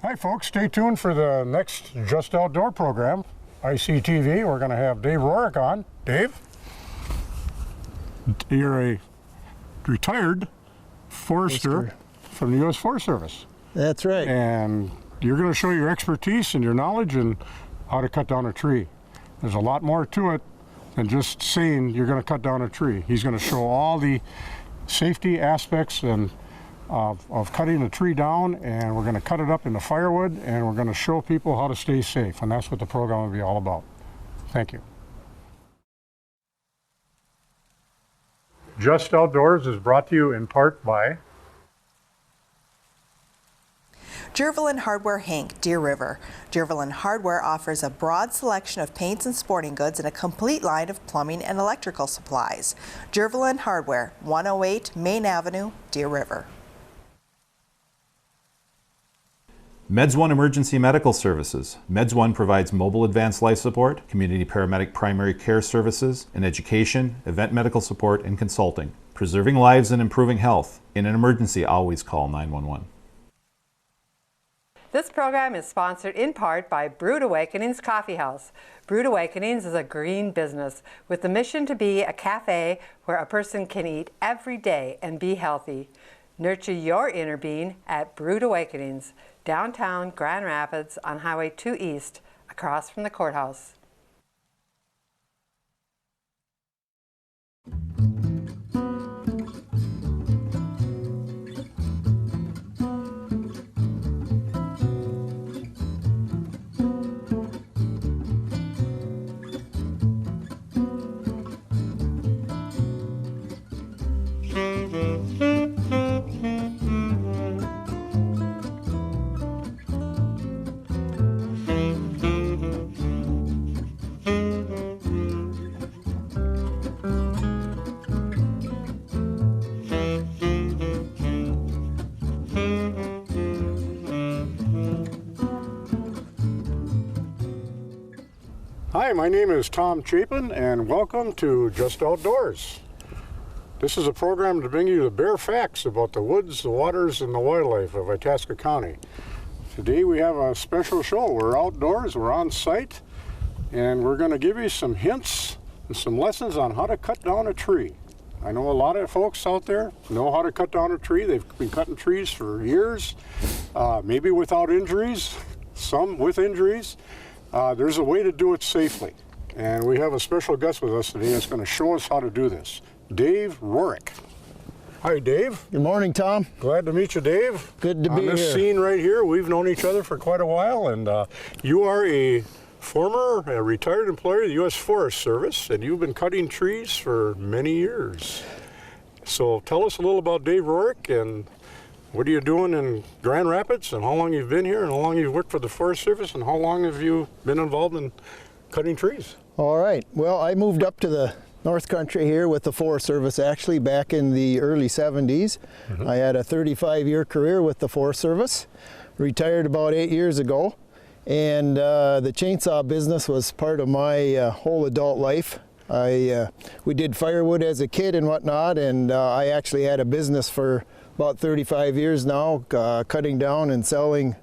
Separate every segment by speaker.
Speaker 1: Hi folks, stay tuned for the next Just Outdoor program, ICTV. We're going to have Dave Rorick on. Dave, you're a retired forester from the U.S. Forest Service.
Speaker 2: That's right.
Speaker 1: And you're going to show your expertise and your knowledge and how to cut down a tree. There's a lot more to it than just saying you're going to cut down a tree. He's going to show all the safety aspects and of cutting a tree down, and we're going to cut it up into firewood, and we're going to show people how to stay safe, and that's what the program will be all about. Thank you. Just Outdoors is brought to you in part by
Speaker 3: Jurvelin Hardware Inc., Deer River. Jurvelin Hardware offers a broad selection of paints and sporting goods and a complete line of plumbing and electrical supplies. Jurvelin Hardware, 108 Main Avenue, Deer River.
Speaker 4: Meds One Emergency Medical Services. Meds One provides mobile advanced life support, community paramedic primary care services, and education, event medical support, and consulting. Preserving lives and improving health. In an emergency, always call 911.
Speaker 5: This program is sponsored in part by Brewed Awakenings Coffee House. Brewed Awakenings is a green business with the mission to be a cafe where a person can eat every day and be healthy. Nurture your inner being at Brewed Awakenings, downtown Grand Rapids on Highway 2 East, across from the courthouse.
Speaker 1: Hi, my name is Tom Chapin, and welcome to Just Outdoors. This is a program to bring you the bare facts about the woods, the waters, and the wildlife of Itasca County. Today we have a special show. We're outdoors, we're on site, and we're going to give you some hints and some lessons on how to cut down a tree. I know a lot of folks out there know how to cut down a tree. They've been cutting trees for years, maybe without injuries, some with injuries. There's a way to do it safely, and we have a special guest with us today that's going to show us how to do this. Dave Rorick. Hi, Dave.
Speaker 2: Good morning, Tom.
Speaker 1: Glad to meet you, Dave.
Speaker 2: Good to be here.
Speaker 1: On this scene right here, we've known each other for quite a while, and you are a retired employee of the U.S. Forest Service, and you've been cutting trees for many years. So tell us a little about Dave Rorick, and what are you doing in Grand Rapids, and how long you've been here, and how long you've worked for the Forest Service, and how long have you been involved in cutting trees?
Speaker 2: All right. Well, I moved up to the North Country here with the Forest Service actually back in the early 70s. I had a 35-year career with the Forest Service, retired about 8 years ago, and the chainsaw business was part of my whole adult life. We did firewood as a kid and whatnot, and I actually had a business for about 35 years now, cutting down and selling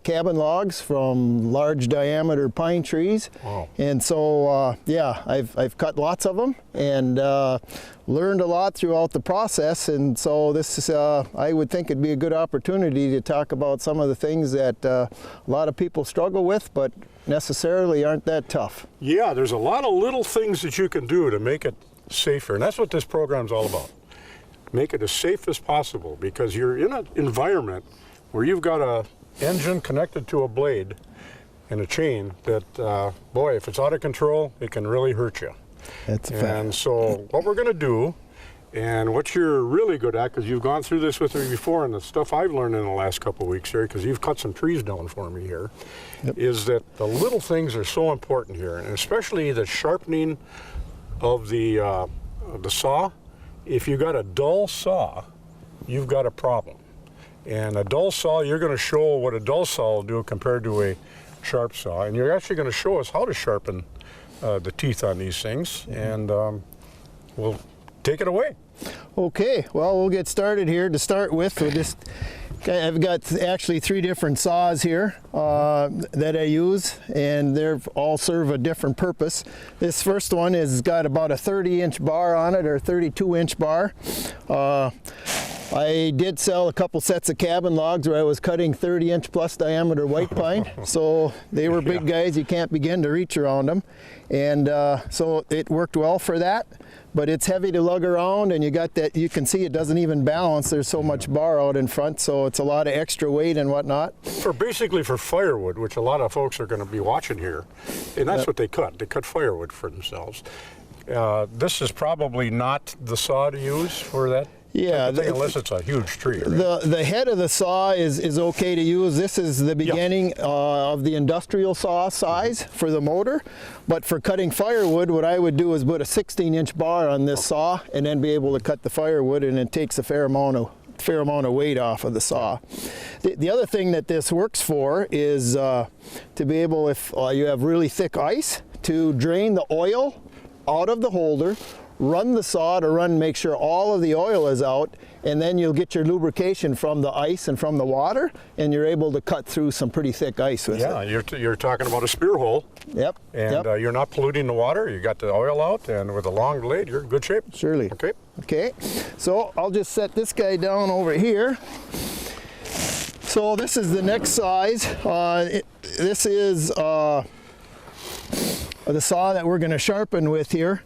Speaker 2: cabin logs from large diameter pine trees.
Speaker 1: Wow.
Speaker 2: And so, yeah, I've cut lots of them and learned a lot throughout the process. And so this is, I would think it'd be a good opportunity to talk about some of the things that a lot of people struggle with, but necessarily aren't that tough.
Speaker 1: Yeah, there's a lot of little things that you can do to make it safer, and that's what this program's all about. Make it as safe as possible, because you're in an environment where you've got a engine connected to a blade and a chain that, boy, if it's out of control, it can really hurt you.
Speaker 2: That's a fact.
Speaker 1: And so what we're going to do, and what you're really good at, because you've gone through this with me before, and the stuff I've learned in the last couple of weeks here, because you've cut some trees down for me here, is that the little things are so important here, and especially the sharpening of the saw. If you've got a dull saw, you've got a problem. And a dull saw, you're going to show what a dull saw will do compared to a sharp saw. And you're actually going to show us how to sharpen the teeth on these things. And we'll take it away.
Speaker 2: Okay, well, we'll get started here. To start with, we'll just Okay, I've got actually 3 different saws here that I use, and they all serve a different purpose. This first one has got about a 30-inch bar on it, or 32-inch bar. I did sell a couple sets of cabin logs where I was cutting 30-inch plus diameter white pine, so they were big guys. You can't begin to reach around them, and so it worked well for that. But it's heavy to lug around, and you got that. You can see it doesn't even balance. There's so much bar out in front, so it's a lot of extra weight and whatnot.
Speaker 1: Basically for firewood, which a lot of folks are going to be watching here, and that's what they cut. They cut firewood for themselves. This is probably not the saw to use for that.
Speaker 2: Yeah,
Speaker 1: unless it's a huge tree. Right?
Speaker 2: The head of the saw is okay to use. This is the beginning of the industrial saw size for the motor. But for cutting firewood, what I would do is put a 16-inch bar on this saw and then be able to cut the firewood, and it takes a fair amount of weight off of the saw. The other thing that this works for is to be able, if you have really thick ice, to drain the oil out of the holder, run the saw to make sure all of the oil is out, and then you'll get your lubrication from the ice and from the water, and you're able to cut through some pretty thick ice with it.
Speaker 1: Yeah, you're talking about a spear hole.
Speaker 2: Yep.
Speaker 1: And you're not polluting the water. You got the oil out, and with a long blade, you're in good shape.
Speaker 2: Surely.
Speaker 1: Okay.
Speaker 2: Okay. So I'll just set this guy down over here. So this is the next size. This is the saw that we're going to sharpen with here.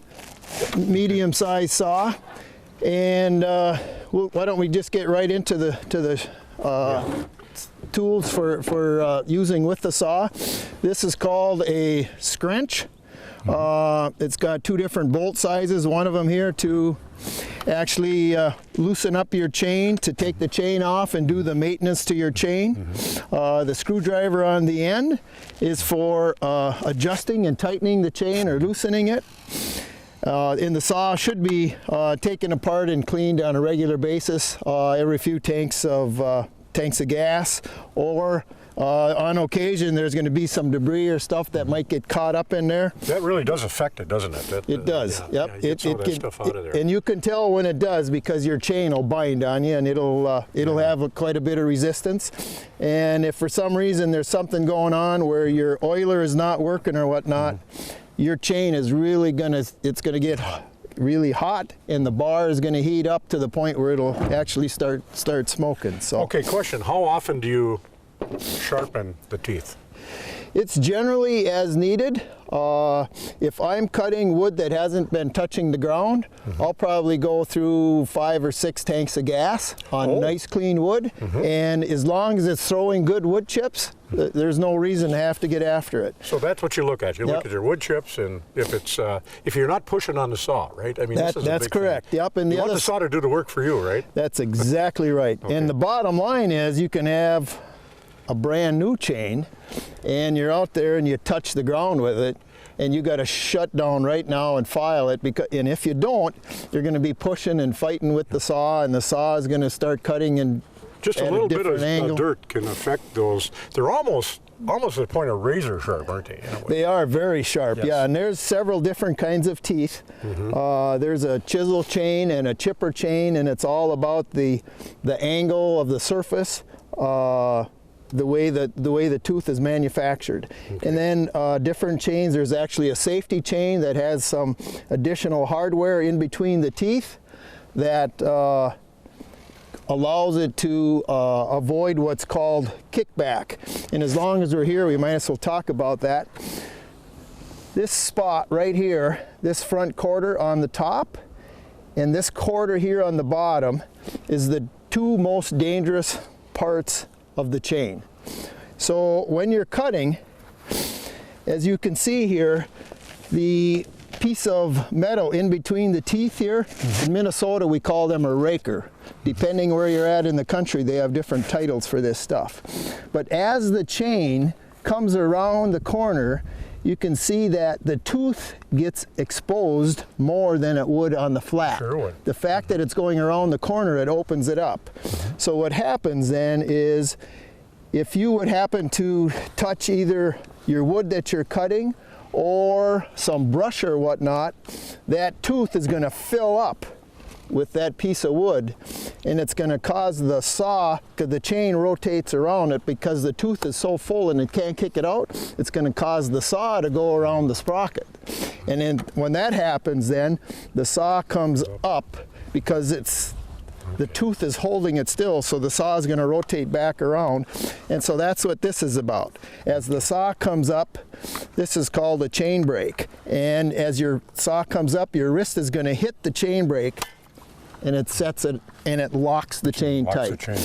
Speaker 2: Medium-sized saw, and why don't we just get right into the tools for using with the saw. This is called a scrench. It's got 2 different bolt sizes, one of them here to actually loosen up your chain, to take the chain off and do the maintenance to your chain. The screwdriver on the end is for adjusting and tightening the chain or loosening it. And the saw should be taken apart and cleaned on a regular basis, every few tanks of gas, or on occasion there's going to be some debris or stuff that might get caught up in there.
Speaker 1: That really does affect it, doesn't it?
Speaker 2: It does.
Speaker 1: Yeah,
Speaker 2: yep.
Speaker 1: Get some of that stuff out of there.
Speaker 2: And you can tell when it does, because your chain will bind on you, and it'll have quite a bit of resistance. And if for some reason there's something going on where your oiler is not working or whatnot, your chain is really gonna get really hot, and the bar is gonna heat up to the point where it'll actually start smoking. So.
Speaker 1: Okay, question: how often do you sharpen the teeth?
Speaker 2: It's generally as needed. If I'm cutting wood that hasn't been touching the ground, I'll probably go through 5 or 6 tanks of gas on nice clean wood, and as long as it's throwing good wood chips, there's no reason to have to get after it.
Speaker 1: So that's what you look at. You look at your wood chips, and if you're not pushing on the saw, right? I mean,
Speaker 2: that's correct. Thing. Yep. And
Speaker 1: you want the saw to do the work for you, right?
Speaker 2: That's exactly right. Okay. And the bottom line is, you can have a brand new chain, and you're out there and you touch the ground with it, and you got to shut down right now and file it, and if you don't, you're going to be pushing and fighting with the saw, and the saw is going to start cutting and
Speaker 1: just a little bit of dirt can affect those. They're almost at the point of razor sharp, aren't they?
Speaker 2: They are very sharp, yes. Yeah, and there's several different kinds of teeth. There's a chisel chain and a chipper chain, and it's all about the angle of the surface, the way the tooth is manufactured. Okay. And then different chains, there's actually a safety chain that has some additional hardware in between the teeth that allows it to avoid what's called kickback. And as long as we're here, we might as well talk about that. This spot right here, this front quarter on the top, and this quarter here on the bottom, is the 2 most dangerous parts of the chain. So when you're cutting, as you can see here, the piece of metal in between the teeth here, in Minnesota we call them a raker. Depending where you're at in the country, they have different titles for this stuff. But as the chain comes around the corner, you can see that the tooth gets exposed more than it would on the flat.
Speaker 1: Sure would.
Speaker 2: The fact that it's going around the corner, it opens it up. So what happens then is, if you would happen to touch either your wood that you're cutting or some brush or whatnot, that tooth is going to fill up with that piece of wood, and it's going to cause the saw, because the chain rotates around it because the tooth is so full and it can't kick it out, it's going to cause the saw to go around the sprocket. And then when that happens, then the saw comes up because the tooth is holding it still, so the saw is going to rotate back around. And so that's what this is about. As the saw comes up, this is called a chain break. And as your saw comes up, your wrist is going to hit the chain break, and it sets it, and it locks the chain tight.
Speaker 1: Yeah.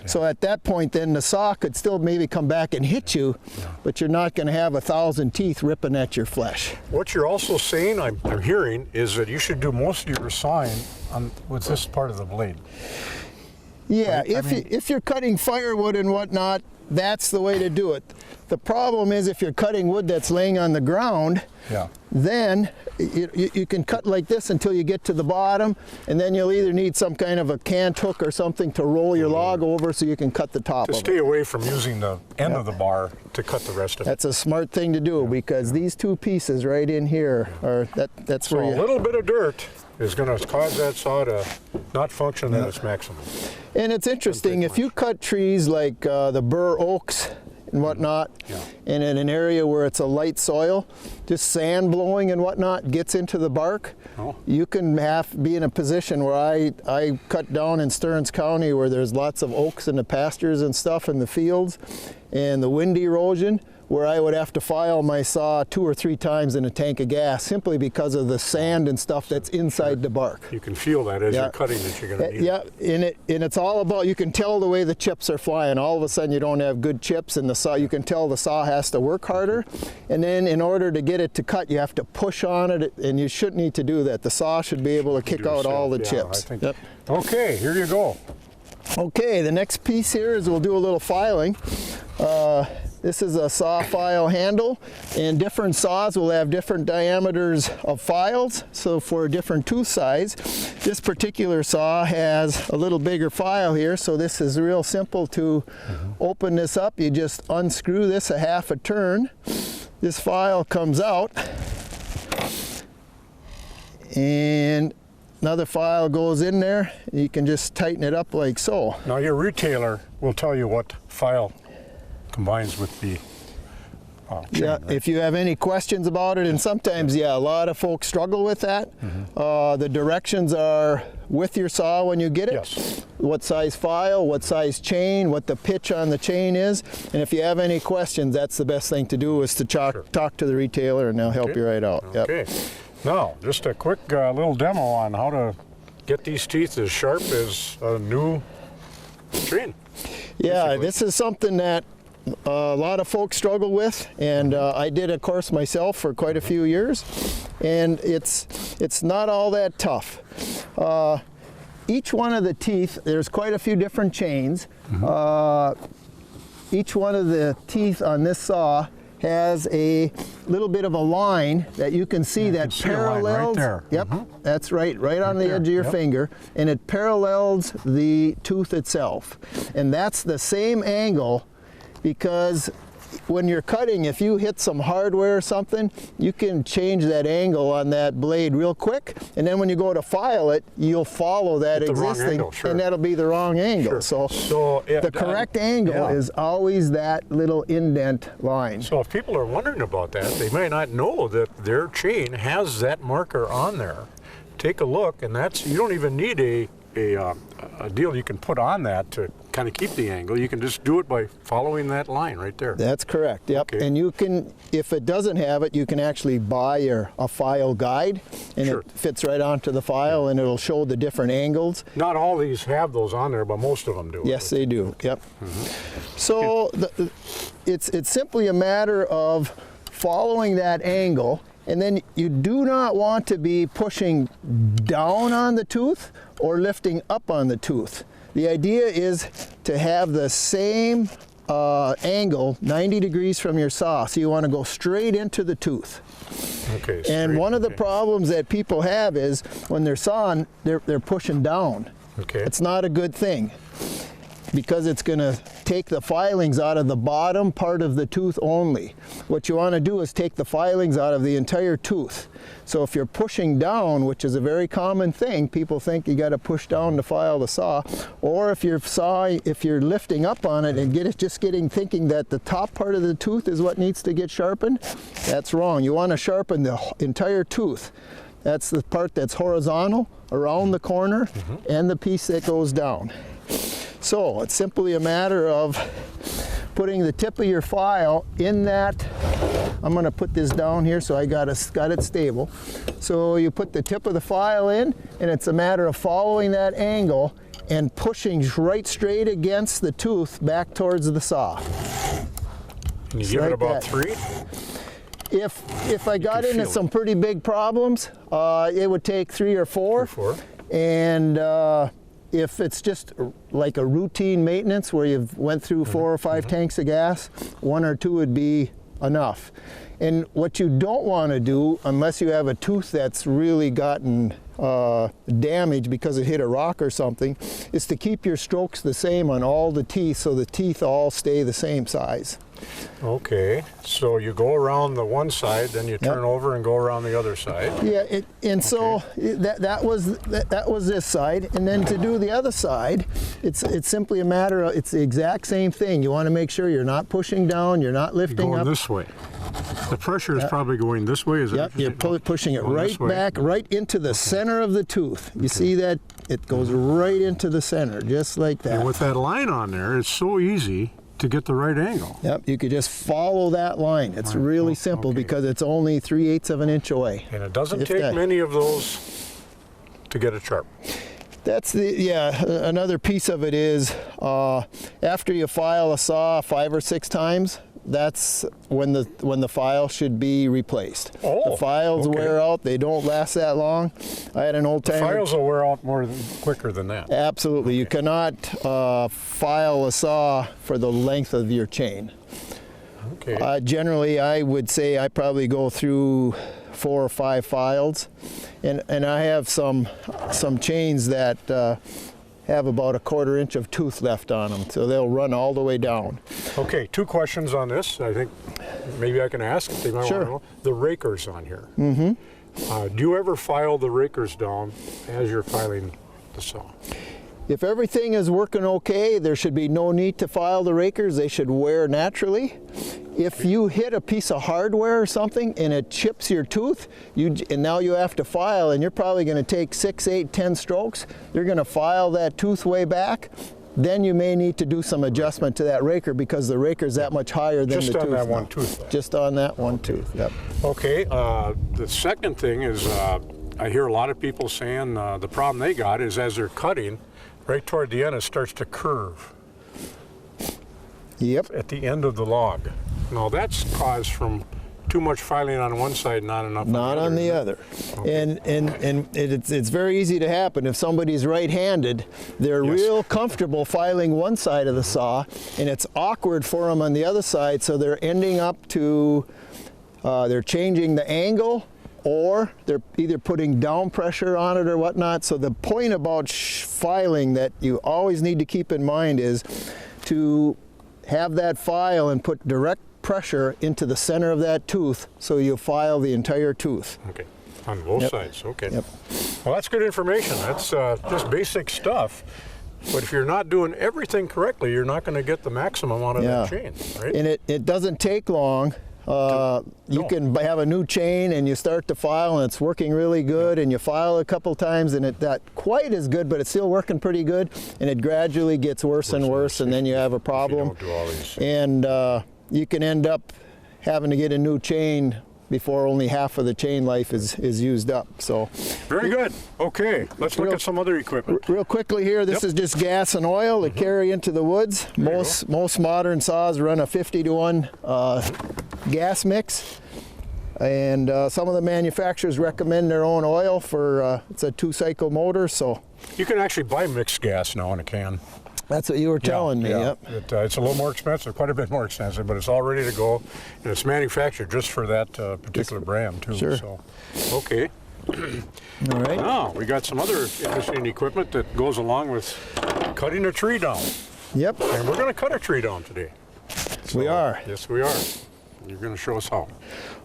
Speaker 2: So at that point, then the saw could still maybe come back and hit you, but you're not going to have 1,000 teeth ripping at your flesh.
Speaker 1: What you're also saying, I'm hearing, is that you should do most of your sawing with this part of the blade.
Speaker 2: Yeah,
Speaker 1: I mean,
Speaker 2: if you're cutting firewood and whatnot, that's the way to do it. The problem is if you're cutting wood that's laying on the ground, then you can cut like this until you get to the bottom, and then you'll either need some kind of a cant hook or something to roll your log over so you can cut the top of it.
Speaker 1: To stay away from using the end of the bar to cut the rest of it.
Speaker 2: That's a smart thing to do, because these two pieces right in here are that's
Speaker 1: So
Speaker 2: where
Speaker 1: a little bit of dirt is going to cause that saw to not function at its maximum.
Speaker 2: And it's interesting, if you cut trees like the bur oaks and whatnot, and in an area where it's a light soil, just sand blowing and whatnot gets into the bark, you can be in a position where I cut down in Stearns County where there's lots of oaks in the pastures and stuff in the fields, and the wind erosion, where I would have to file my saw 2 or 3 times in a tank of gas simply because of the sand and stuff that's inside the bark.
Speaker 1: You can feel that as you're cutting that you're going to need it.
Speaker 2: And it's all about, you can tell the way the chips are flying. All of a sudden you don't have good chips, and the saw, you can tell the saw has to work harder. And then in order to get it to cut, you have to push on it, and you shouldn't need to do that. The saw should be able to kick out all the chips.
Speaker 1: I think. Okay, here you go.
Speaker 2: Okay, the next piece here is we'll do a little filing. This is a saw file handle, and different saws will have different diameters of files, so for a different tooth size. This particular saw has a little bigger file here, so this is real simple to open this up. You just unscrew this a half a turn. This file comes out, and another file goes in there. You can just tighten it up like so.
Speaker 1: Now your retailer will tell you what file combines with the chain, right?
Speaker 2: If you have any questions about it, and sometimes, a lot of folks struggle with that. The directions are with your saw when you get it.
Speaker 1: Yes.
Speaker 2: What size file, what size chain, what the pitch on the chain is, and if you have any questions, that's the best thing to do, is to talk to the retailer, and they'll help you right out.
Speaker 1: Okay. Now, just a quick little demo on how to get these teeth as sharp as a new chain.
Speaker 2: Yeah,
Speaker 1: basically.
Speaker 2: this is something that a lot of folks struggle with, and I did a course myself for quite a few years, and it's not all that tough. Each one of the teeth, there's quite a few different chains. Each one of the teeth on this saw has a little bit of a line that you can see that parallels.
Speaker 1: Right there.
Speaker 2: Yep, that's right on the edge of your finger, and it parallels the tooth itself. And that's the same angle, because when you're cutting, if you hit some hardware or something, you can change that angle on that blade real quick, and then when you go to file it, you'll follow that existing, and that'll be the wrong angle. So the correct angle is always that little indent line.
Speaker 1: So if people are wondering about that, they may not know that their chain has that marker on there. Take a look, and you don't even need a deal you can put on that to kind of keep the angle. You can just do it by following that line right there.
Speaker 2: That's correct, yep.
Speaker 1: Okay.
Speaker 2: And you can, if it doesn't have it, you can actually buy a file guide, and it fits right onto the file, and it'll show the different angles.
Speaker 1: Not all these have those on there, but most of them do.
Speaker 2: Yes, they do, yep. So it's simply a matter of following that angle, and then you do not want to be pushing down on the tooth or lifting up on the tooth. The idea is to have the same angle, 90 degrees from your saw, so you want to go straight into the tooth.
Speaker 1: Okay.
Speaker 2: And one of the problems that people have is when they're sawing, they're pushing down.
Speaker 1: Okay.
Speaker 2: It's not a good thing. because it's going to take the filings out of the bottom part of the tooth only. What you want to do is take the filings out of the entire tooth. So if you're pushing down, which is a very common thing, people think you got to push down to file the saw, or if you're lifting up on it and thinking that the top part of the tooth is what needs to get sharpened, that's wrong. You want to sharpen the entire tooth. That's the part that's horizontal around the corner and the piece that goes down. So it's simply a matter of putting the tip of your file in that. I'm going to put this down here so I got it stable. So you put the tip of the file in, and it's a matter of following that angle and pushing right straight against the tooth back towards the saw.
Speaker 1: And you give it about 3?
Speaker 2: If I got into some pretty big problems, it would take 3 or 4. And if it's just like a routine maintenance where you've went through 4 or 5 tanks of gas, 1 or 2 would be enough. And what you don't want to do, unless you have a tooth that's really gotten damaged because it hit a rock or something, is to keep your strokes the same on all the teeth so the teeth all stay the same size.
Speaker 1: Okay, so you go around the one side, then you turn over and go around the other side.
Speaker 2: Yeah, so that was this side, and then to do the other side, it's simply a matter of, it's the exact same thing. You want to make sure you're not pushing down, you're not lifting
Speaker 1: going
Speaker 2: up.
Speaker 1: This way. The pressure is probably going this way, is it?
Speaker 2: Yep, you're pushing it right back, right into the center of the tooth. You see that? It goes right into the center, just like that.
Speaker 1: And with that line on there, it's so easy to get the right angle.
Speaker 2: Yep, you could just follow that line. It's really simple because it's only 3/8 of an inch away.
Speaker 1: And it doesn't take many of those to get it sharp.
Speaker 2: That's another piece of it is after you file a saw 5 or 6 times, that's when the file should be replaced. The files wear out, they don't last that long. I had an old timer.
Speaker 1: The files will wear out quicker than that.
Speaker 2: Absolutely. You cannot file a saw for the length of your chain.
Speaker 1: Okay.
Speaker 2: Generally, I would say I probably go through 4 or 5 files, and I have some chains that have about 1/4 inch of tooth left on them, so they'll run all the way down.
Speaker 1: Okay, 2 questions on this. I think maybe I can ask if they might want to know. The rakers on here. Do you ever file the rakers down as you're filing the saw?
Speaker 2: If everything is working okay, there should be no need to file the rakers. They should wear naturally. If you hit a piece of hardware or something and it chips your tooth, and now you have to file, and you're probably going to take 6, 8, 10 strokes, you're going to file that tooth way back, then you may need to do some adjustment to that raker because the raker is that much higher than the tooth.
Speaker 1: Just on that one tooth, though.
Speaker 2: Just on that one tooth, yep.
Speaker 1: Okay, the second thing is I hear a lot of people saying the problem they got is as they're cutting, right toward the end, it starts to curve.
Speaker 2: Yep.
Speaker 1: At the end of the log. Now that's caused from too much filing on one side, not enough
Speaker 2: on the other. Okay. And it's very easy to happen. If somebody's right-handed, they're real comfortable filing one side of the saw, and it's awkward for them on the other side, so they're ending up to, they're changing the angle, or they're either putting down pressure on it or whatnot. So the point about filing that you always need to keep in mind is to have that file and put direct pressure into the center of that tooth so you file the entire tooth.
Speaker 1: Okay, on both sides, okay. Yep. Well, that's good information. That's just basic stuff. But if you're not doing everything correctly, you're not going to get the maximum out of that chain, right?
Speaker 2: And it doesn't take long. You can have a new chain and you start to file and it's working really good, and you file a couple times and it's not quite as good, but it's still working pretty good, and it gradually gets worse and worse, and then you have a problem.
Speaker 1: If you don't do all these.
Speaker 2: And you can end up having to get a new chain before only half of the chain life is used up. So
Speaker 1: very good. Okay, let's look at some other equipment.
Speaker 2: Real quickly here, this is just gas and oil to carry into the woods. Most modern saws run a 50-to-1 gas mix, and some of the manufacturers recommend their own oil for it's a 2-cycle motor. So
Speaker 1: you can actually buy mixed gas now in a can.
Speaker 2: That's what you were telling me.
Speaker 1: Yeah.
Speaker 2: Yep.
Speaker 1: It's a little more expensive, quite a bit more expensive, but it's all ready to go, and it's manufactured just for that particular brand too.
Speaker 2: Sure.
Speaker 1: So, okay.
Speaker 2: All right.
Speaker 1: Now we got some other interesting equipment that goes along with cutting a tree down.
Speaker 2: Yep.
Speaker 1: And we're going to cut a tree down today.
Speaker 2: We are.
Speaker 1: Yes, we are. You're going to show us how.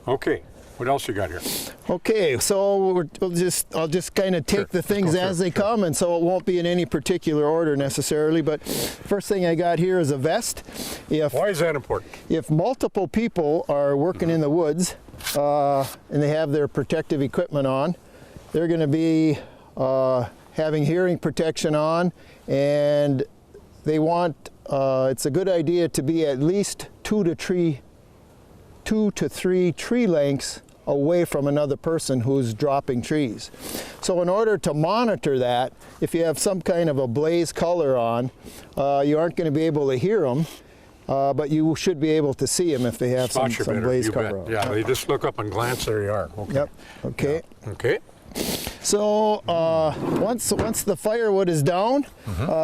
Speaker 1: Okay. What else you got here?
Speaker 2: Okay, so I'll just kind of take the things as they come, and so it won't be in any particular order necessarily. But first thing I got here is a vest.
Speaker 1: Why is that important?
Speaker 2: If multiple people are working in the woods and they have their protective equipment on, they're going to be having hearing protection on, and they want. It's a good idea to be at least 2 to 3 tree lengths away from another person who's dropping trees. So in order to monitor that, if you have some kind of a blaze color on, you aren't going to be able to hear them, but you should be able to see them if they have some blaze color on.
Speaker 1: Yeah, they just look up and glance, there you are. Okay.
Speaker 2: Yep, okay.
Speaker 1: Yeah. Okay.
Speaker 2: So once the firewood is down,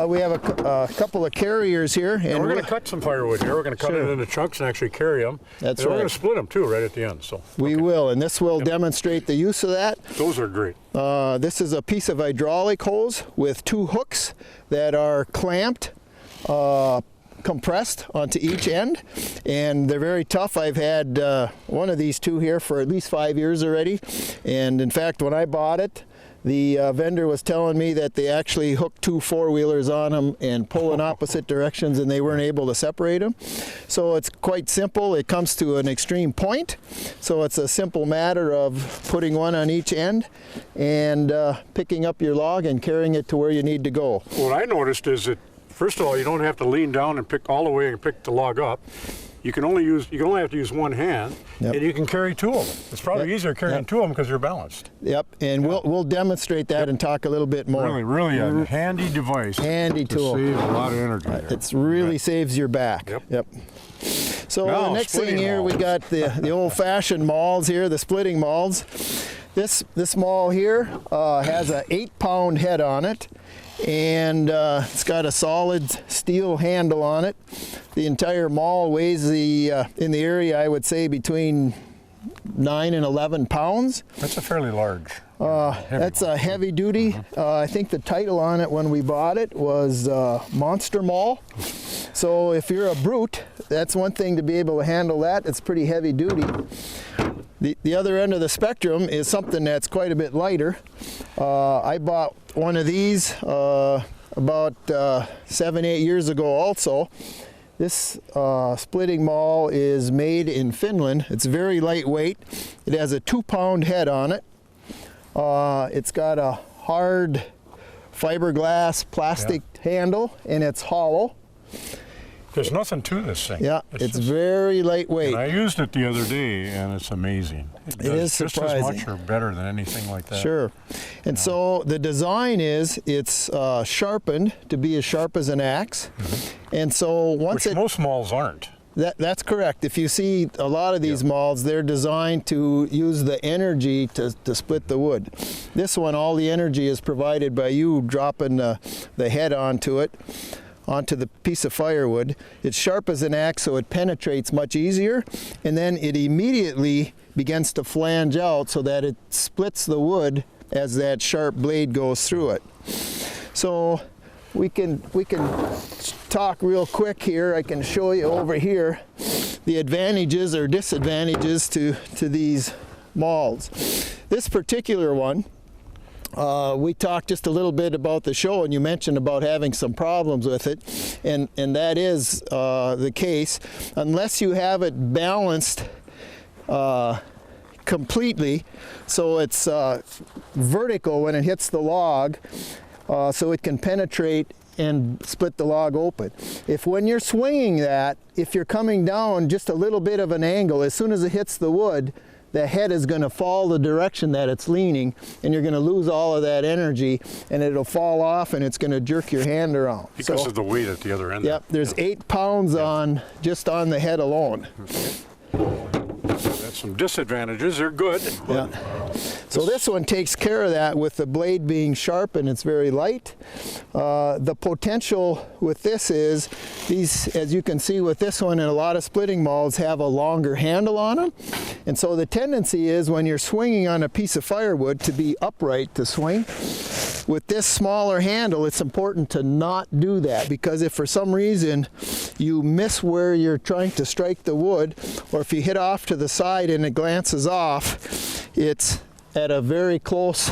Speaker 2: we have a couple of carriers here. And
Speaker 1: we're going to cut some firewood here. We're going to cut it into chunks and actually carry them.
Speaker 2: That's
Speaker 1: and
Speaker 2: right.
Speaker 1: We're going to split them too right at the end. So
Speaker 2: we will, and this will demonstrate the use of that.
Speaker 1: Those are great.
Speaker 2: This is a piece of hydraulic hose with 2 hooks that are clamped, compressed onto each end, and they're very tough. I've had one of these 2 here for at least 5 years already, and in fact when I bought it, the vendor was telling me that they actually hooked 2 4-wheelers on them and pull in opposite directions, and they weren't able to separate them. So it's quite simple. It comes to an extreme point, so it's a simple matter of putting one on each end and picking up your log and carrying it to where you need to go.
Speaker 1: What I noticed is that first of all, you don't have to lean down and pick all the way and pick the log up. You can only have to use one hand, and you can carry 2 of them. It's probably easier carrying 2 of them because you're balanced.
Speaker 2: Yep, and we'll demonstrate that and talk a little bit more.
Speaker 1: Really a handy device.
Speaker 2: Handy tool.
Speaker 1: To save a lot of energy there.
Speaker 2: It really saves your back.
Speaker 1: Yep.
Speaker 2: So
Speaker 1: now,
Speaker 2: the next thing here, we got the old-fashioned mauls here, the splitting mauls. This maul here has a 8-pound head on it, and it's got a solid steel handle on it. The entire maul weighs in the area, I would say, between 9 and 11 pounds.
Speaker 1: That's a fairly large.
Speaker 2: That's a heavy duty. I think the title on it when we bought it was Monster Maul. So if you're a brute, that's one thing to be able to handle that. It's pretty heavy duty. The other end of the spectrum is something that's quite a bit lighter. I bought one of these about 7-8 years ago also. This splitting maul is made in Finland. It's very lightweight. It has a 2-pound head on it. It's got a hard fiberglass plastic handle, and it's hollow.
Speaker 1: There's nothing to this thing.
Speaker 2: Yeah, it's very lightweight.
Speaker 1: And I used it the other day, and it's amazing.
Speaker 2: It is surprising.
Speaker 1: Just as much or better than anything like that.
Speaker 2: Sure. And so the design is it's sharpened to be as sharp as an axe. And so once
Speaker 1: Which most mauls aren't.
Speaker 2: That's correct. If you see a lot of these mauls, they're designed to use the energy to split the wood. This one, all the energy is provided by you dropping the head onto the piece of firewood. It's sharp as an axe, so it penetrates much easier, and then it immediately begins to flange out so that it splits the wood as that sharp blade goes through it. So we can talk real quick here. I can show you over here the advantages or disadvantages to these mauls. This particular one, we talked just a little bit about the show, and you mentioned about having some problems with it, and that is the case. Unless you have it balanced completely, so it's vertical when it hits the log, so it can penetrate and split the log open. If when you're swinging that, if you're coming down just a little bit of an angle, as soon as it hits the wood, the head is going to fall the direction that it's leaning, and you're going to lose all of that energy, and it'll fall off, and it's going to jerk your hand around.
Speaker 1: Because of the weight at the other end.
Speaker 2: Yep, there's 8 pounds just on the head alone.
Speaker 1: Okay. That's some disadvantages. They're good.
Speaker 2: Yeah. So this one takes care of that with the blade being sharp and it's very light. The potential with this is these, as you can see with this one, and a lot of splitting malls have a longer handle on them. And so the tendency is when you're swinging on a piece of firewood to be upright to swing. With this smaller handle, it's important to not do that, because if for some reason you miss where you're trying to strike the wood, or if you hit off to the side and it glances off, it's at a very close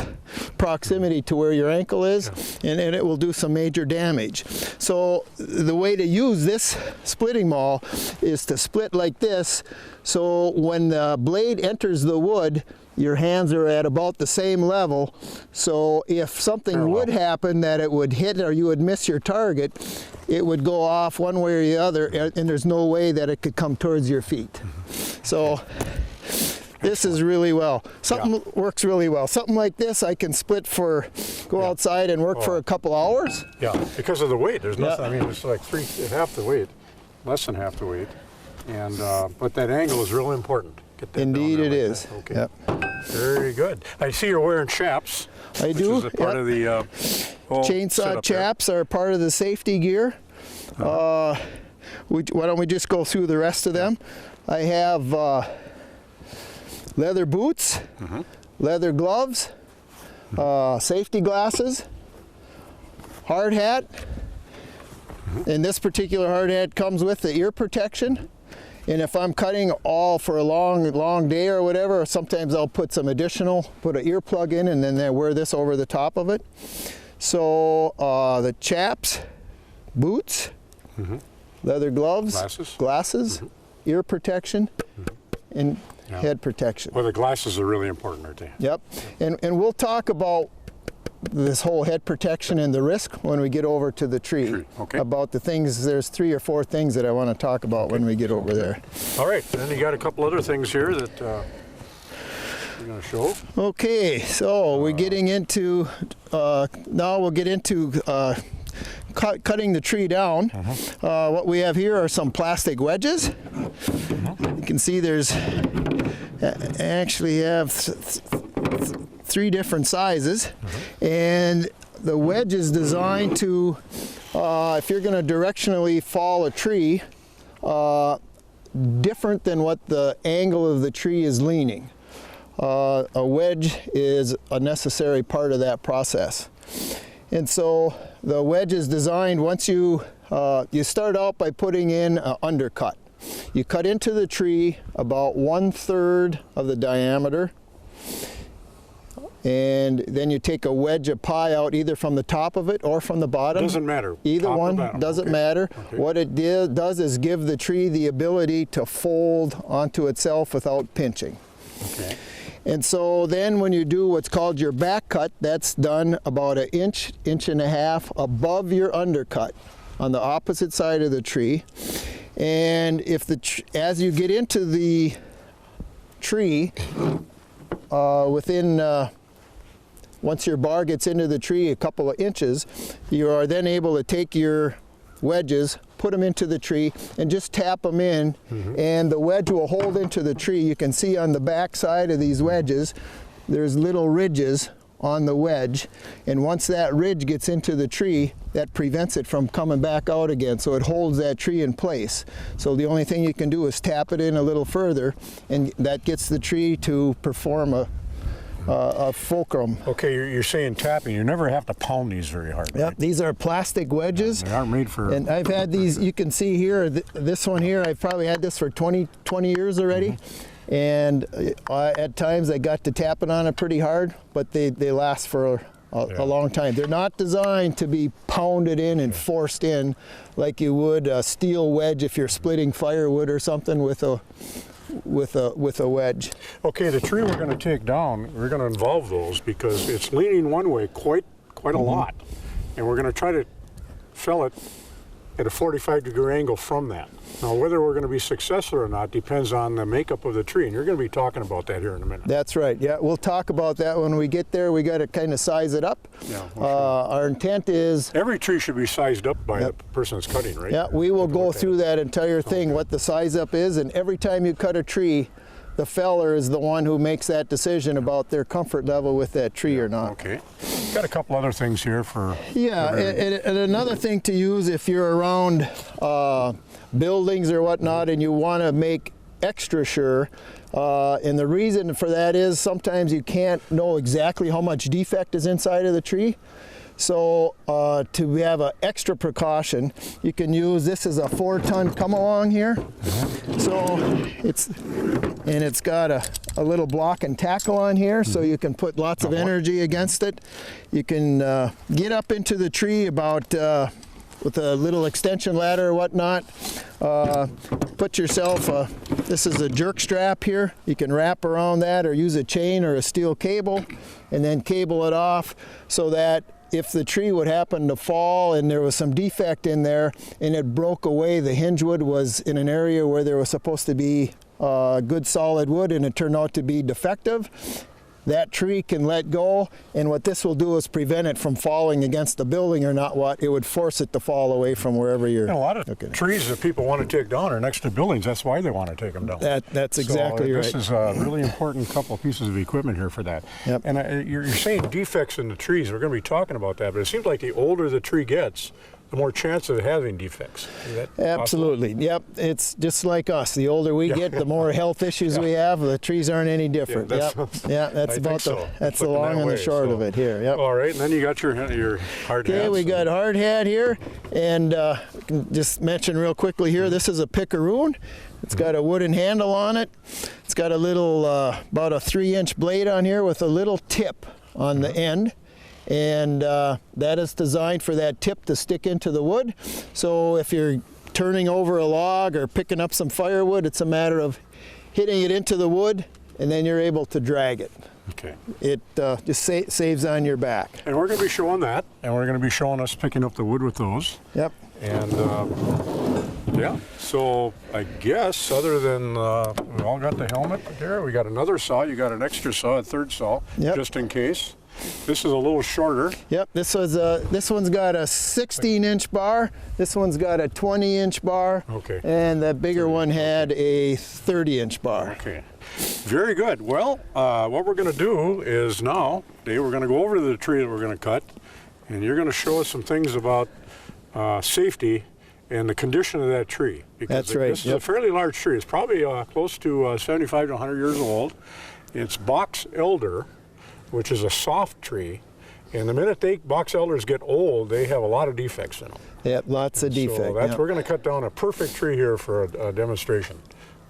Speaker 2: proximity to where your ankle is, and it will do some major damage. So the way to use this splitting maul is to split like this, so when the blade enters the wood, your hands are at about the same level, so if something would happen that it would hit or you would miss your target, it would go off one way or the other, and there's no way that it could come towards your feet. So this is really well. Something works really well. Something like this I can split for, go outside and work for a couple hours.
Speaker 1: Yeah, because of the weight. There's nothing, I mean, it's like half the weight, less than half the weight. And, but that angle is really important. Get that
Speaker 2: Indeed it
Speaker 1: like
Speaker 2: is.
Speaker 1: that. Okay.
Speaker 2: Yep.
Speaker 1: Very good. I see you're wearing chaps.
Speaker 2: I do.
Speaker 1: Which is a part of the
Speaker 2: chainsaw chaps are part of the safety gear. Why don't we just go through the rest of them? I have leather boots, leather gloves, safety glasses, hard hat. And this particular hard hat comes with the ear protection. And if I'm cutting all for a long day or whatever, sometimes I'll put some additional, put an earplug in, and then I wear this over the top of it. So the chaps, boots, leather gloves, glasses, ear protection, and head protection.
Speaker 1: Well, the glasses are really important, aren't they?
Speaker 2: Yep. And we'll talk about this whole head protection and the risk when we get over to the tree.
Speaker 1: Okay.
Speaker 2: About the things, there's 3 or 4 things that I want to talk about when we get over there.
Speaker 1: All right, then you got a couple other things here that you're going to show.
Speaker 2: Okay, so we're getting into, now we'll get into cutting the tree down. What we have here are some plastic wedges. You can see there's, actually have 3 different sizes, and the wedge is designed to, if you're going to directionally fall a tree, different than what the angle of the tree is leaning. A wedge is a necessary part of that process. And so the wedge is designed, once you start out by putting in an undercut. You cut into the tree about 1/3 of the diameter, and then you take a wedge of pie out either from the top of it or from the bottom.
Speaker 1: Doesn't matter.
Speaker 2: Either
Speaker 1: Top or
Speaker 2: one,
Speaker 1: bottom.
Speaker 2: doesn't
Speaker 1: Okay.
Speaker 2: matter.
Speaker 1: Okay.
Speaker 2: What it does is give the tree the ability to fold onto itself without pinching.
Speaker 1: Okay.
Speaker 2: And so then when you do what's called your back cut, that's done about 1 inch, 1.5 inches above your undercut on the opposite side of the tree. And if as you get into the tree, once your bar gets into the tree a couple of inches, you are then able to take your wedges, put them into the tree, and just tap them in, and the wedge will hold into the tree. You can see on the back side of these wedges, there's little ridges on the wedge, and once that ridge gets into the tree, that prevents it from coming back out again, so it holds that tree in place. So the only thing you can do is tap it in a little further, and that gets the tree to perform a fulcrum.
Speaker 1: Okay, you're saying tapping. You never have to pound these very hard.
Speaker 2: Yep,
Speaker 1: Right?
Speaker 2: these are plastic wedges.
Speaker 1: They aren't made for...
Speaker 2: And I've had these, you can see here, this one here, I've probably had this for 20 years already. And at times I got to tapping on it pretty hard, but they last for a long time. They're not designed to be pounded in and forced in like you would a steel wedge if you're splitting firewood or something with a wedge.
Speaker 1: Okay, the tree we're going to take down, we're going to involve those because it's leaning one way quite a lot. And we're going to try to fell it at a 45-degree angle from that. Now, whether we're going to be successful or not depends on the makeup of the tree, and you're going to be talking about that here in a minute.
Speaker 2: That's right. Yeah, we'll talk about that when we get there. We got to kind of size it up.
Speaker 1: Yeah,
Speaker 2: our intent is...
Speaker 1: Every tree should be sized up by the person that's cutting, right?
Speaker 2: Yeah, we will go through that entire thing, what the size up is, and every time you cut a tree, the feller is the one who makes that decision about their comfort level with that tree or not.
Speaker 1: Okay. Got a couple other things here for...
Speaker 2: Yeah, and another thing to use if you're around buildings or whatnot and you want to make extra sure, and the reason for that is sometimes you can't know exactly how much defect is inside of the tree. So to have an extra precaution, you can use, this is a 4-ton come along here. So it's got a little block and tackle on here, so you can put lots of energy against it. You can get up into the tree about with a little extension ladder or whatnot. Put yourself this is a jerk strap here. You can wrap around that or use a chain or a steel cable and then cable it off so that if the tree would happen to fall and there was some defect in there and it broke away, the hinge wood was in an area where there was supposed to be good solid wood and it turned out to be defective, that tree can let go, and what this will do is prevent it from falling against the building or not what, it would force it to fall away from wherever you're
Speaker 1: a lot of trees that people want to take down are next to buildings. That's why they want to take them down.
Speaker 2: That's exactly right.
Speaker 1: This is a really important couple of pieces of equipment here for that.
Speaker 2: Yep.
Speaker 1: And you're saying defects in the trees. We're going to be talking about that, but it seems like the older the tree gets, the more chance of having defects. Is that
Speaker 2: absolutely possible? Yep, it's just like us. The older we get, the more health issues we have. The trees aren't any different. That's about that's the long and the short of it here. Yep.
Speaker 1: All right, and then you got your hard hat.
Speaker 2: Okay, we got hard hat here, and can just mention real quickly here, this is a picaroon. It's got a wooden handle on it. It's got a little, about a 3-inch blade on here with a little tip on the end. And that is designed for that tip to stick into the wood. So if you're turning over a log or picking up some firewood, it's a matter of hitting it into the wood and then you're able to drag it.
Speaker 1: Okay.
Speaker 2: It just saves on your back.
Speaker 1: And we're going to be showing that, and we're going to be showing us picking up the wood with those.
Speaker 2: Yep.
Speaker 1: And yeah, so I guess other than we all got the helmet there, we got another saw, you got an extra saw, a third saw, just in case. This is a little shorter.
Speaker 2: Yep, this one's got a 16-inch bar. This one's got a 20-inch bar.
Speaker 1: Okay.
Speaker 2: And the bigger one had a 30-inch bar.
Speaker 1: Okay. Very good. Well, what we're going to do is now, Dave, we're going to go over to the tree that we're going to cut, and you're going to show us some things about safety and the condition of that tree. Because
Speaker 2: that's right.
Speaker 1: This is a fairly large tree. It's probably close to 75 to 100 years old. It's box elder, which is a soft tree, and the minute box elders get old, they have a lot of defects in them.
Speaker 2: Yep, lots of defects.
Speaker 1: So we're going to cut down a perfect tree here for a demonstration.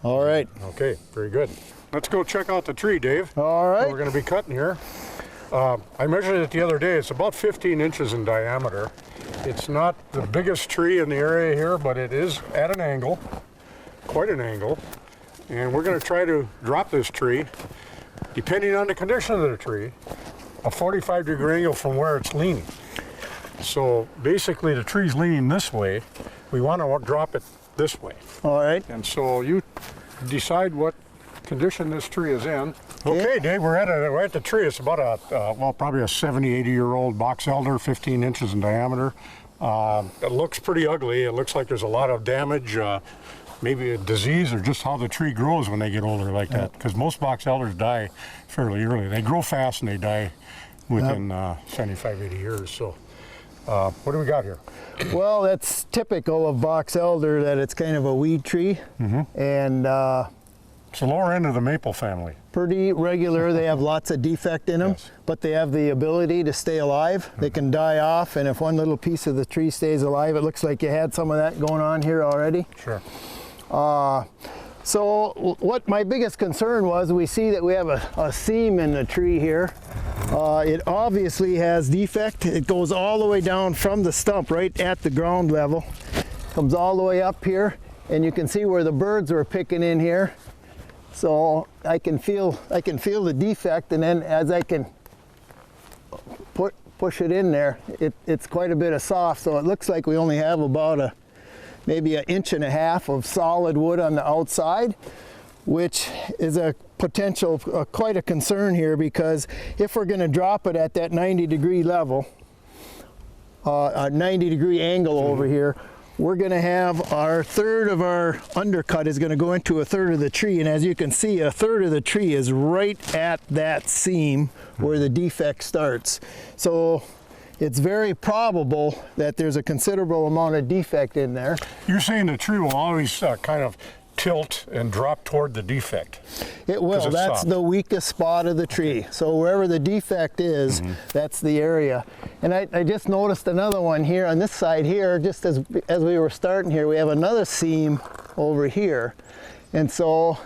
Speaker 2: All right.
Speaker 1: Okay, very good. Let's go check out the tree, Dave.
Speaker 2: All right.
Speaker 1: We're going to be cutting here. I measured it the other day. It's about 15 inches in diameter. It's not the biggest tree in the area here, but it is at an angle, quite an angle. And we're going to try to drop this tree, depending on the condition of the tree, a 45-degree angle from where it's leaning. So basically the tree's leaning this way. We want to drop it this way.
Speaker 2: All right.
Speaker 1: And so you decide what condition this tree is in. Okay, Dave, we're at the tree. It's about probably a 70, 80-year-old box elder, 15 inches in diameter. It looks pretty ugly. It looks like there's a lot of damage, maybe a disease or just how the tree grows when they get older like that. Because most box elders die fairly early. They grow fast and they die within 75, 80 years. So what do we got here?
Speaker 2: Well, that's typical of box elder, that it's kind of a weed tree. And
Speaker 1: it's the lower end of the maple family.
Speaker 2: Pretty regular. They have lots of defect in them, but they have the ability to stay alive. They can die off, and if one little piece of the tree stays alive, it looks like you had some of that going on here already.
Speaker 1: Sure.
Speaker 2: So what my biggest concern was, we see that we have a seam in the tree here. It obviously has defect. It goes all the way down from the stump right at the ground level, comes all the way up here, and you can see where the birds were picking in here. So I can feel the defect, and then as I can push it in there, it's quite a bit of soft. So it looks like we only have about maybe 1.5 inches of solid wood on the outside, which is a potential, quite a concern here, because if we're going to drop it at that 90-degree level, a 90-degree angle over here, we're going to have our third of our undercut is going to go into a third of the tree, and as you can see, a third of the tree is right at that seam where the defect starts. So it's very probable that there's a considerable amount of defect in there.
Speaker 1: You're saying the tree will always kind of tilt and drop toward the defect.
Speaker 2: It will. That's
Speaker 1: soft.
Speaker 2: the weakest spot of the tree. So wherever the defect is, that's the area. And I just noticed another one here on this side here, just as we were starting here, we have another seam over here. And so,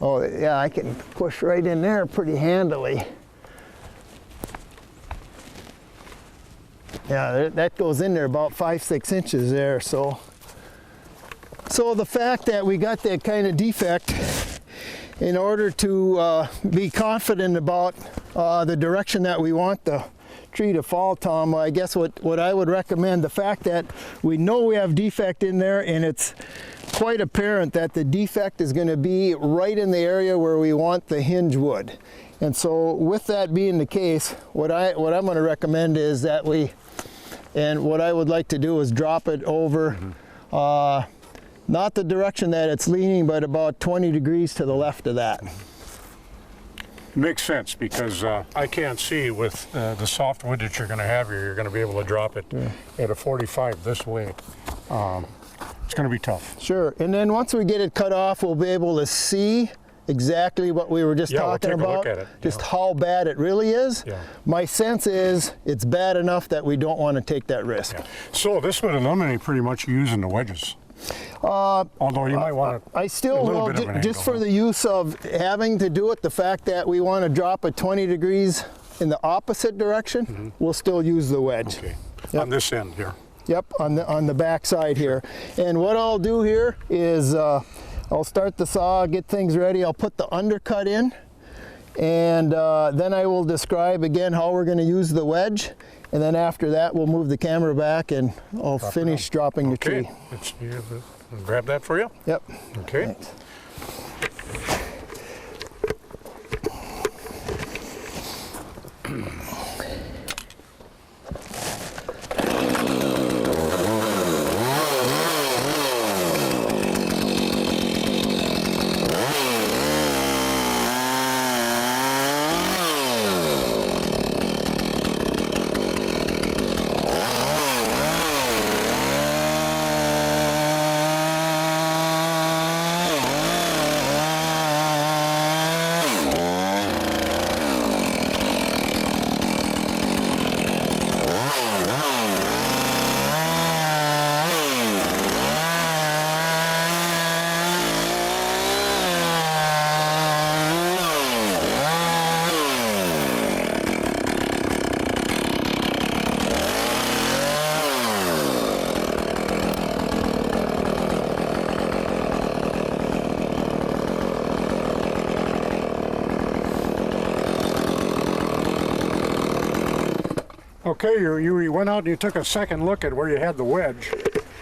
Speaker 2: oh yeah, I can push right in there pretty handily. Yeah, that goes in there about 5-6 inches there. So the fact that we got that kind of defect, in order to be confident about the direction that we want the tree to fall, Tom, I guess what I would recommend, the fact that we know we have defect in there and it's quite apparent that the defect is going to be right in the area where we want the hinge wood. And so with that being the case, what I'm going to recommend is that what I would like to do is drop it over, not the direction that it's leaning, but about 20 degrees to the left of that.
Speaker 1: Makes sense, because I can't see with the soft wood that you're going to have here, you're going to be able to drop it at a 45 this way. It's going to be tough.
Speaker 2: Sure, and then once we get it cut off, we'll be able to see exactly what we were just talking
Speaker 1: we'll take
Speaker 2: about,
Speaker 1: a look at it.
Speaker 2: just how bad it really is.
Speaker 1: Yeah.
Speaker 2: My sense is it's bad enough that we don't want to take that risk.
Speaker 1: Yeah. So this would eliminate pretty much using the wedges. Although you might want to.
Speaker 2: I still will, just for the use of having to do it, the fact that we want to drop it 20 degrees in the opposite direction, we'll still use the wedge.
Speaker 1: Okay.
Speaker 2: Yep.
Speaker 1: On this end here.
Speaker 2: Yep, on the back side here. And what I'll do here is I'll start the saw, get things ready. I'll put the undercut in, and then I will describe again how we're going to use the wedge. And then after that, we'll move the camera back and I'll finish dropping the tree.
Speaker 1: Grab that for you?
Speaker 2: Yep.
Speaker 1: Okay.
Speaker 2: Thanks.
Speaker 1: Okay, you went out and you took a second look at where you had the wedge.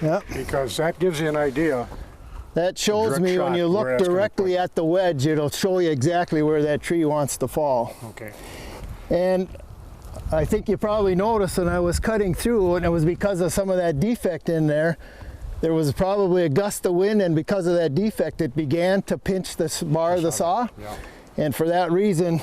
Speaker 2: Yep.
Speaker 1: Because that gives you an idea.
Speaker 2: That shows me when you look directly at the wedge, it'll show you exactly where that tree wants to fall.
Speaker 1: Okay.
Speaker 2: And I think you probably noticed when I was cutting through, and it was because of some of that defect in there, there was probably a gust of wind, and because of that defect, it began to pinch this bar of the saw.
Speaker 1: Yeah.
Speaker 2: And for that reason,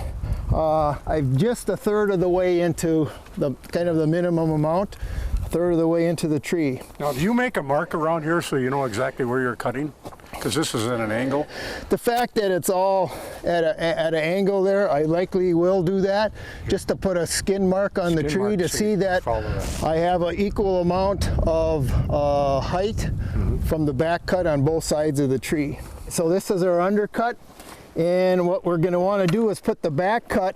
Speaker 2: I'm just a third of the way into the kind of the minimum amount, a third of the way into the tree.
Speaker 1: Now, do you make a mark around here so you know exactly where you're cutting? Because this is at an angle.
Speaker 2: The fact that it's all at an angle there, I likely will do that, just to put a skin mark on the tree to see that I have an equal amount of height from the back cut on both sides of the tree. So this is our undercut. And what we're going to want to do is put the back cut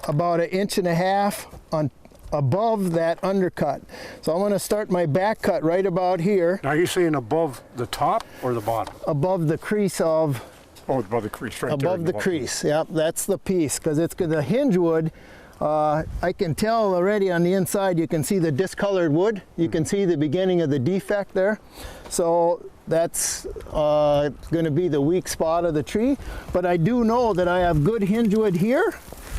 Speaker 2: about 1.5 inches on above that undercut. So I'm going to start my back cut right about here.
Speaker 1: Now, are you saying above the top or the bottom?
Speaker 2: Above the crease of...
Speaker 1: Oh, above the crease, right there.
Speaker 2: Above the crease, yep, that's the piece, because it's the hinge wood. I can tell already on the inside, you can see the discolored wood. You can see the beginning of the defect there. So that's going to be the weak spot of the tree. But I do know that I have good hinge wood here,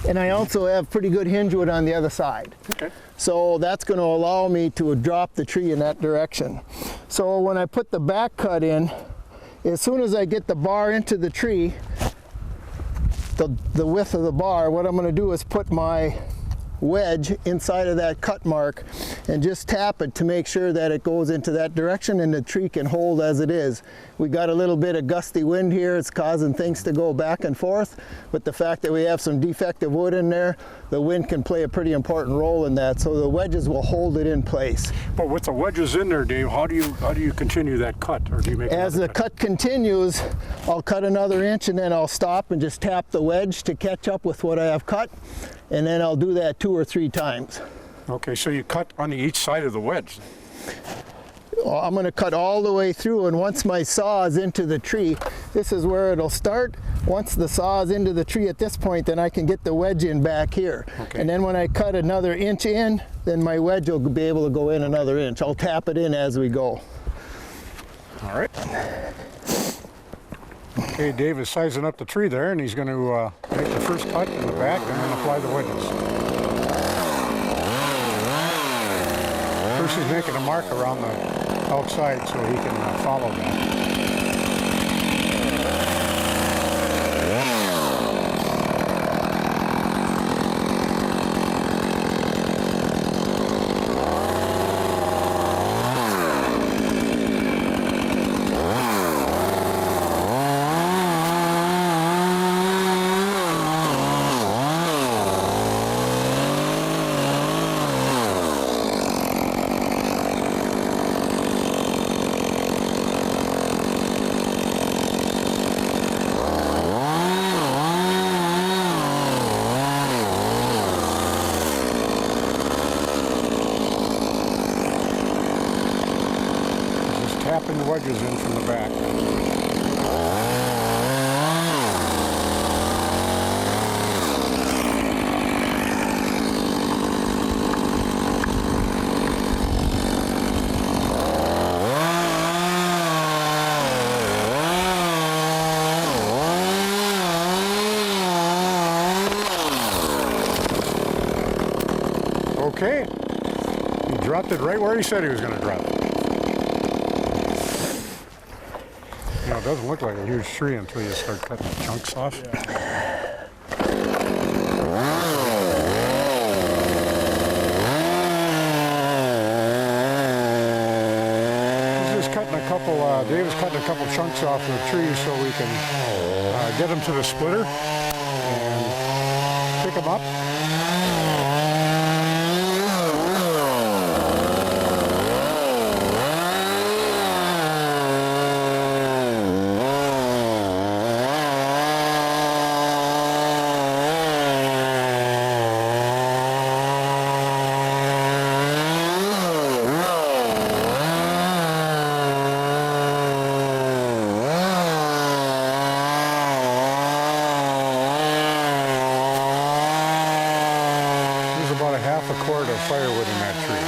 Speaker 2: And I also have pretty good hinge wood on the other side.
Speaker 1: Okay.
Speaker 2: So that's going to allow me to drop the tree in that direction. So when I put the back cut in, as soon as I get the bar into the tree, the width of the bar, what I'm going to do is put my wedge inside of that cut mark and just tap it to make sure that it goes into that direction and the tree can hold as it is. We got a little bit of gusty wind here, it's causing things to go back and forth, but the fact that we have some defective wood in there, the wind can play a pretty important role in that, so the wedges will hold it in place.
Speaker 1: But with the wedges in there, Dave, how do you continue that cut, or do you make
Speaker 2: As the cut continues, I'll cut another inch and then I'll stop and just tap the wedge to catch up with what I have cut, and then I'll do that 2 or 3 times.
Speaker 1: Okay, so you cut on each side of the wedge.
Speaker 2: Well, I'm going to cut all the way through, and once my saw is into the tree, this is where it'll start. Once the saw is into the tree at this point, then I can get the wedge in back here.
Speaker 1: Okay.
Speaker 2: And then when I cut another inch in, then my wedge will be able to go in another inch. I'll tap it in as we go.
Speaker 1: All right. Okay, Dave is sizing up the tree there, and he's going to make the first cut in the back and then apply the wedges. First he's making a mark around the outside so he can follow that. Tapping the wedges in from the back. Okay, he dropped it right where he said he was going to drop it. You know, it doesn't look like a huge tree until you start cutting the chunks off. Yeah. He's just cutting a couple, Dave's cutting a couple chunks off the tree so we can get them to the splitter and pick them up. About a half a cord of firewood in that tree.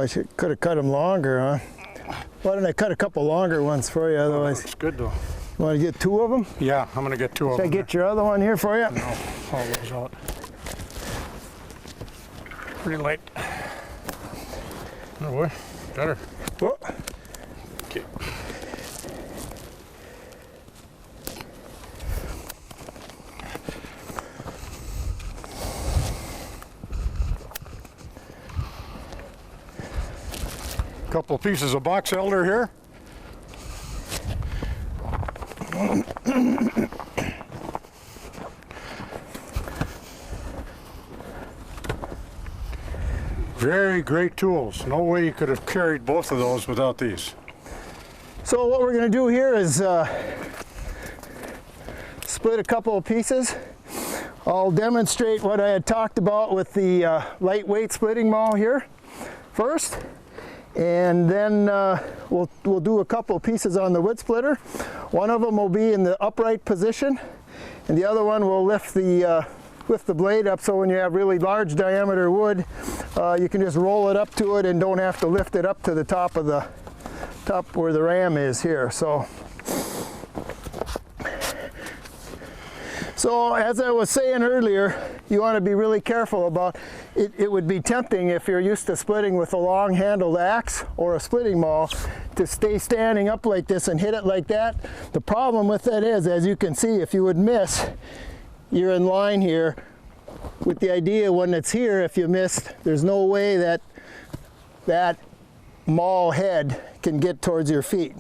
Speaker 2: could have cut them longer, huh? Why don't I cut a couple longer ones for you, otherwise.
Speaker 1: Looks good though.
Speaker 2: You want to get 2 of them?
Speaker 1: Yeah, I'm gonna get 2 of
Speaker 2: Should I
Speaker 1: them.
Speaker 2: get your other one here for you?
Speaker 1: No, haul those out. Pretty light. Oh boy, better.
Speaker 2: Whoa.
Speaker 1: Okay. Couple pieces of box elder here. Very great tools. No way you could have carried both of those without these.
Speaker 2: So what we're going to do here is split a couple of pieces. I'll demonstrate what I had talked about with the lightweight splitting maul here first, and then we'll do a couple of pieces on the wood splitter. One of them will be in the upright position, and the other one will lift the blade up, so when you have really large diameter wood, you can just roll it up to it and don't have to lift it up to the top of the top where the ram is here. So as I was saying earlier, you want to be really careful about it. It would be tempting, if you're used to splitting with a long handled axe or a splitting maul, to stay standing up like this and hit it like that. The problem with that is, as you can see, if you would miss, you're in line here with the idea when it's here, if you missed, there's no way that that maul head can get towards your feet.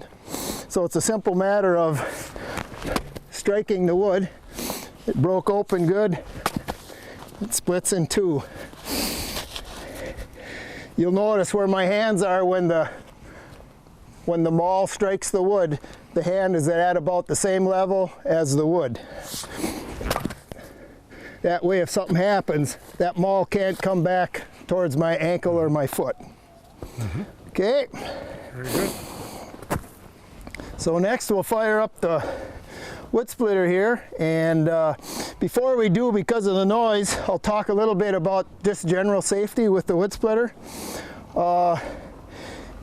Speaker 2: So it's a simple matter of striking the wood. It broke open good. It splits in 2. You'll notice where my hands are when the maul strikes the wood, the hand is at about the same level as the wood. That way, if something happens, that maul can't come back towards my ankle or my foot. Okay.
Speaker 1: Very good.
Speaker 2: So next we'll fire up the wood splitter here, and before we do, because of the noise, I'll talk a little bit about just general safety with the wood splitter.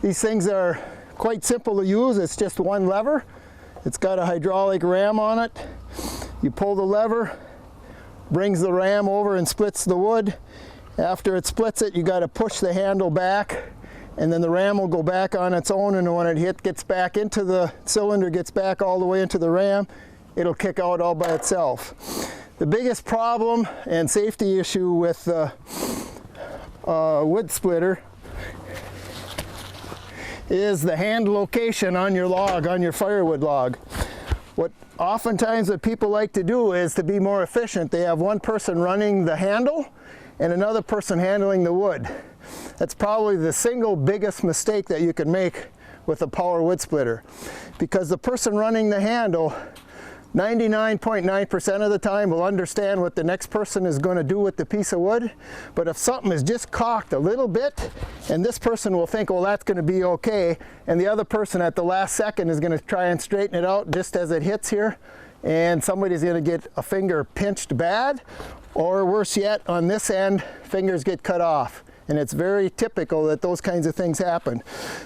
Speaker 2: These things are quite simple to use. It's just one lever. It's got a hydraulic ram on it. You pull the lever, brings the ram over and splits the wood. After it splits it, you got to push the handle back, and then the ram will go back on its own, and when it gets back into the cylinder, gets back all the way into the ram, it'll kick out all by itself. The biggest problem and safety issue with the wood splitter is the hand location on your log, on your firewood log. Oftentimes what people like to do is, to be more efficient, they have one person running the handle and another person handling the wood. That's probably the single biggest mistake that you can make with a power wood splitter, because the person running the handle 99.9% of the time will understand what the next person is going to do with the piece of wood. But if something is just cocked a little bit, and this person will think, well, that's going to be okay, and the other person at the last second is going to try and straighten it out just as it hits here, and somebody's going to get a finger pinched bad, or worse yet, on this end, fingers get cut off. And it's very typical that those kinds of things happen.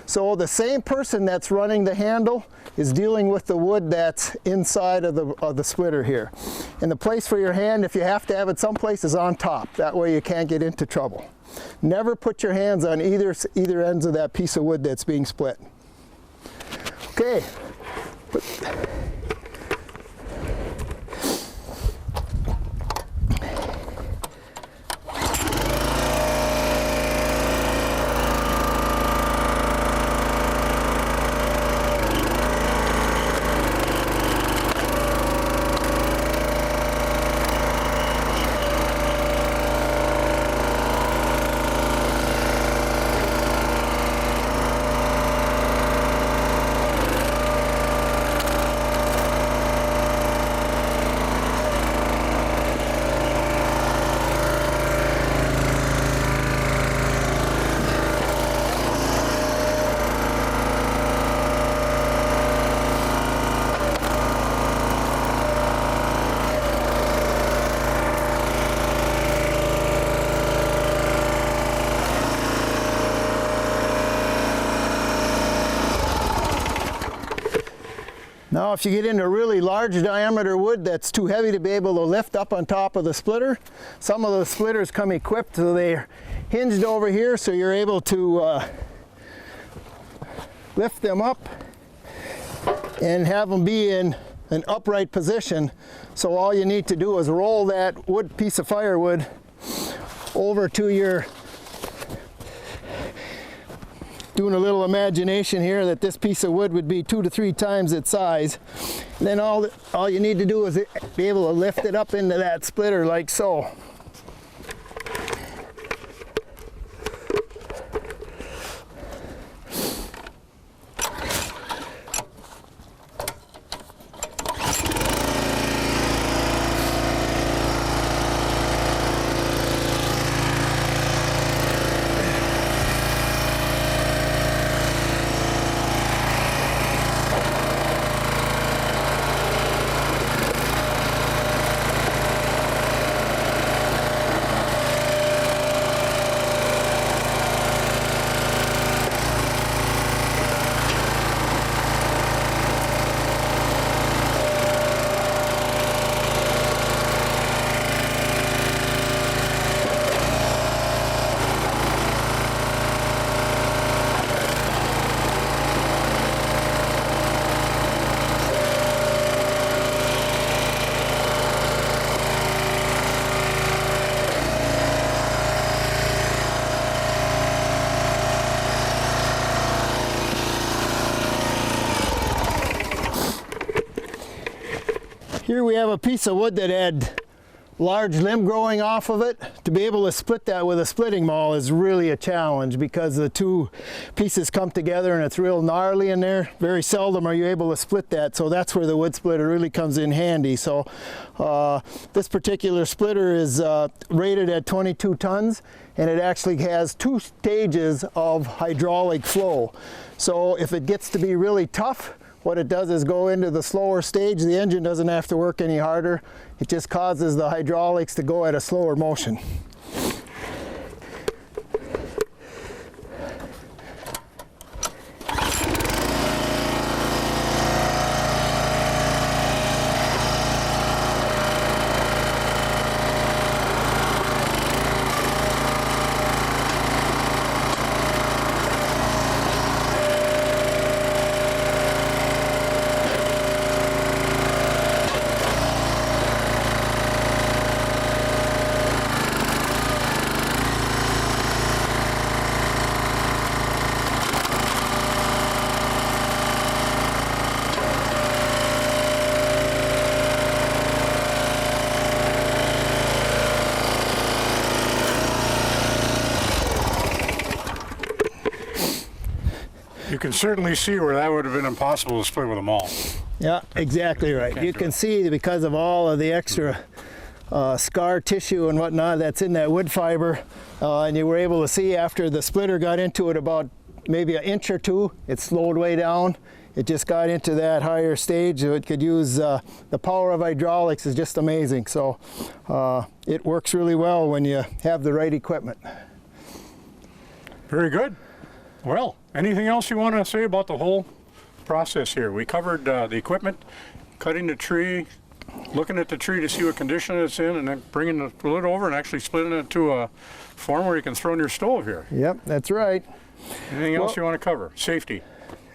Speaker 2: So the same person that's running the handle is dealing with the wood that's inside of the splitter here. And the place for your hand, if you have to have it someplace, is on top. That way you can't get into trouble. Never put your hands on either ends of that piece of wood that's being split. Okay. Now if you get into really large diameter wood that's too heavy to be able to lift up on top of the splitter, some of the splitters come equipped so they're hinged over here so you're able to lift them up and have them be in an upright position. So all you need to do is roll that piece of firewood over to your, doing a little imagination here that this piece of wood would be 2 to 3 times its size. And then all you need to do is be able to lift it up into that splitter like so. Here we have a piece of wood that had large limb growing off of it. To be able to split that with a splitting maul is really a challenge because the two pieces come together and it's real gnarly in there. Very seldom are you able to split that, so that's where the wood splitter really comes in handy. So this particular splitter is rated at 22 tons and it actually has 2 stages of hydraulic flow. So if it gets to be really tough, what it does is go into the slower stage. The engine doesn't have to work any harder. It just causes the hydraulics to go at a slower motion.
Speaker 1: You can certainly see where that would have been impossible to split with a maul.
Speaker 2: Yeah, exactly right. You can see because of all of the extra scar tissue and whatnot that's in that wood fiber, and you were able to see after the splitter got into it about maybe an inch or 2, it slowed way down. It just got into that higher stage. It could use the power of hydraulics is just amazing. So it works really well when you have the right equipment.
Speaker 1: Very good. Well, anything else you want to say about the whole process here? We covered the equipment, cutting the tree, looking at the tree to see what condition it's in, and then bringing the wood over and actually splitting it to a form where you can throw in your stove here.
Speaker 2: Yep, that's right.
Speaker 1: Anything else you want to cover? Safety.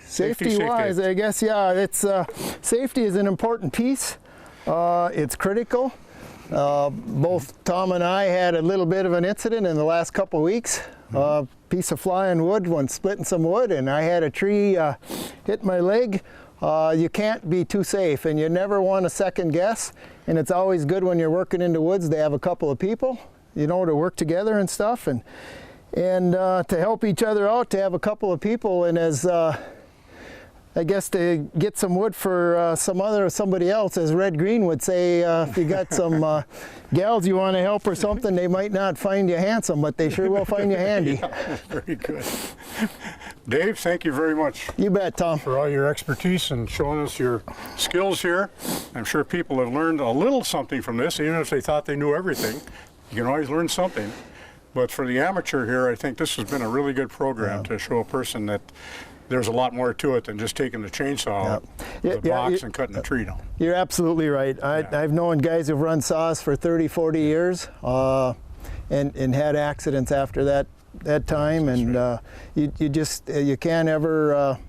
Speaker 2: Safety-wise, I guess, yeah, it's safety is an important piece. It's critical. Both Tom and I had a little bit of an incident in the last couple of weeks. Piece of flying wood when splitting some wood, and I had a tree hit my leg. You can't be too safe, and you never want to second guess. And it's always good when you're working in the woods to have a couple of people, you know, to work together and stuff, and to help each other out, to have a couple of people, and as I guess to get some wood for somebody else, as Red Green would say, if you got some gals you want to help or something, they might not find you handsome, but they sure will find you handy.
Speaker 1: Yeah, very good. Dave, thank you very much.
Speaker 2: You bet, Tom.
Speaker 1: For all your expertise and showing us your skills here. I'm sure people have learned a little something from this, even if they thought they knew everything. You can always learn something. But for the amateur here, I think this has been a really good program to show a person that there's a lot more to it than just taking the chainsaw out of the box and cutting a tree down.
Speaker 2: You're absolutely right. I've known guys who've run saws for 30, 40 years and had accidents after that time, and you can't ever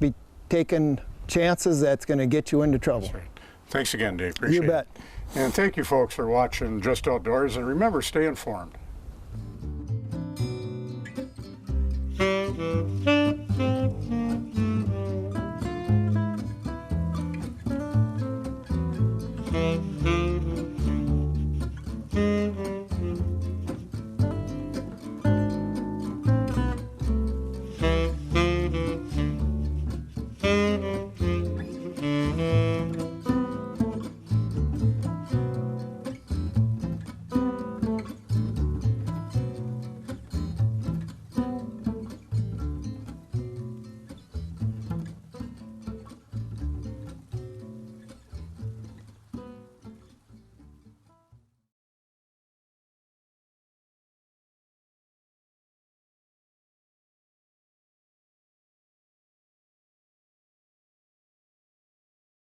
Speaker 2: be taking chances that's going to get you into trouble.
Speaker 1: That's right. Thanks again, Dave. Appreciate it.
Speaker 2: You bet.
Speaker 1: And thank you, folks, for watching Just Outdoors, and remember, stay informed.
Speaker 6: Mm-hmm.